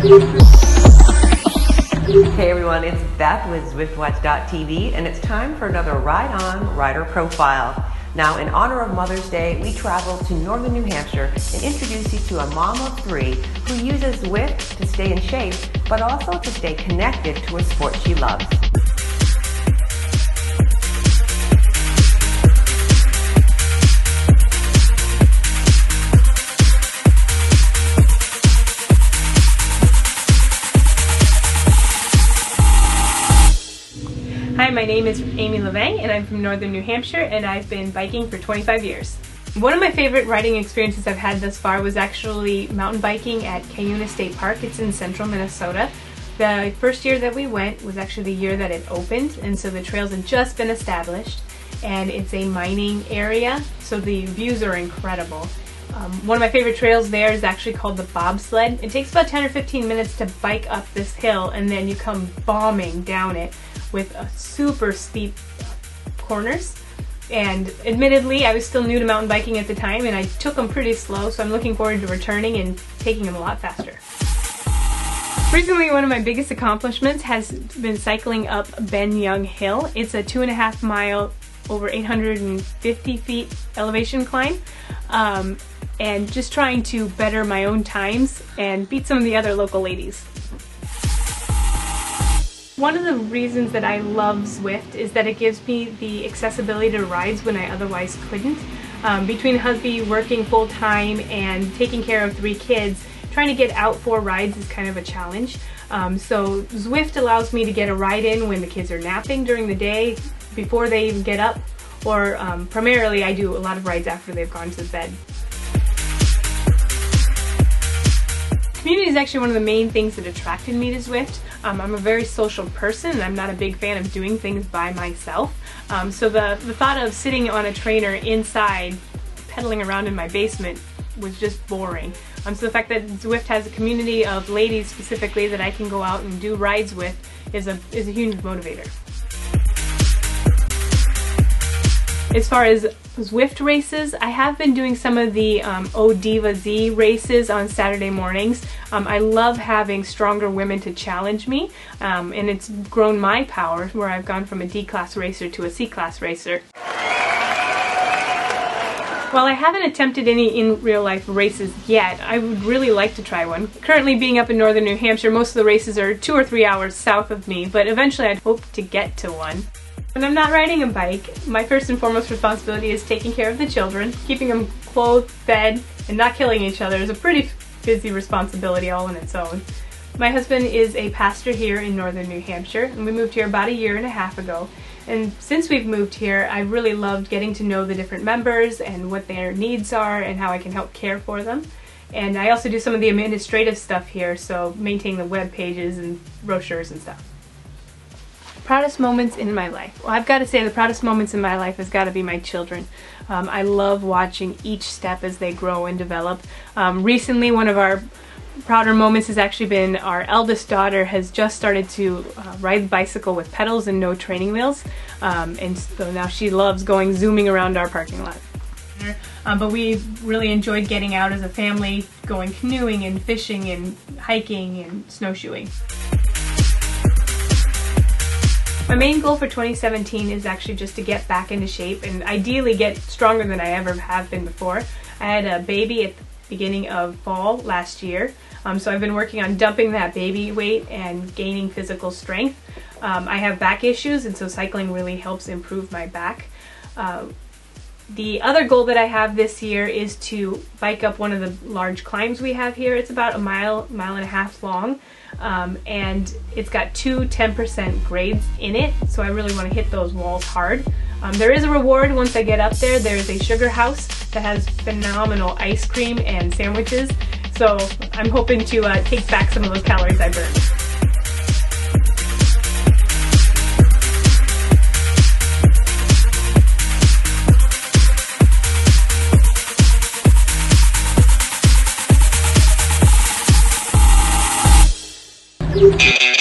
Hey everyone, it's Beth with ZwiftWatch.tv, and it's time for another RideOn Rider Profile. Now, in honor of Mother's Day, we travel to northern New Hampshire and introduce you to a mom of three who uses Zwift to stay in shape, but also to stay connected to a sport she loves. Hi, my name is Amy Levang and I'm from northern New Hampshire and I've been biking for 25 years. One of my favorite riding experiences I've had thus far was actually mountain biking at Cuyuna State Park. It's in central Minnesota. The first year that we went was actually the year that it opened, and so the trails had just been established, and it's a mining area, so the views are incredible. One of my favorite trails there is actually called the bobsled. It takes about 10 or 15 minutes to bike up this hill, and then you come bombing down it with a super steep corners. And admittedly, I was still new to mountain biking at the time, and I took them pretty slow, so I'm looking forward to returning and taking them a lot faster. Recently, one of my biggest accomplishments has been cycling up Ben Young Hill. It's a 2.5 mile, over 850 feet elevation climb, and just trying to better my own times and beat some of the other local ladies. One of the reasons that I love Zwift is that it gives me the accessibility to rides when I otherwise couldn't. Between hubby working full-time and taking care of 3 kids, trying to get out for rides is kind of a challenge. So Zwift allows me to get a ride in when the kids are napping during the day, before they even get up, or primarily I do a lot of rides after they've gone to bed. Community is actually one of the main things that attracted me to Zwift. I'm a very social person and I'm not a big fan of doing things by myself. So the thought of sitting on a trainer inside, pedaling around in my basement, was just boring. So the fact that Zwift has a community of ladies specifically that I can go out and do rides with is a huge motivator. As far as Zwift races, I have been doing some of the O Diva Z races on Saturday mornings. I love having stronger women to challenge me, and it's grown my power where I've gone from a D-class racer to a C-class racer. While I haven't attempted any in real life races yet, I would really like to try one. Currently being up in northern New Hampshire, most of the races are 2 or 3 hours south of me, but eventually I'd hope to get to one. When I'm not riding a bike, my first and foremost responsibility is taking care of the children. Keeping them clothed, fed, and not killing each other is a pretty busy responsibility all on its own. My husband is a pastor here in northern New Hampshire, and we moved here about 1.5 years ago. And since we've moved here, I've really loved getting to know the different members and what their needs are and how I can help care for them. And I also do some of the administrative stuff here, so maintaining the web pages and brochures and stuff. Proudest moments in my life. Well, I've got to say the proudest moments in my life has got to be my children. I love watching each step as they grow and develop. Recently, one of our prouder moments has actually been our eldest daughter has just started to ride the bicycle with pedals and no training wheels, and so now she loves zooming around our parking lot. But we really enjoyed getting out as a family, going canoeing and fishing and hiking and snowshoeing. My main goal for 2017 is actually just to get back into shape and ideally get stronger than I ever have been before. I had a baby at the beginning of fall last year, so I've been working on dumping that baby weight and gaining physical strength. I have back issues, and so cycling really helps improve my back. The other goal that I have this year is to bike up one of the large climbs we have here. It's about 1.5 miles long, and it's got 2 10% grades in it, so I really want to hit those walls hard. There is a reward once I get up there. There's a sugar house that has phenomenal ice cream and sandwiches, so I'm hoping to take back some of those calories I burned. Yeah.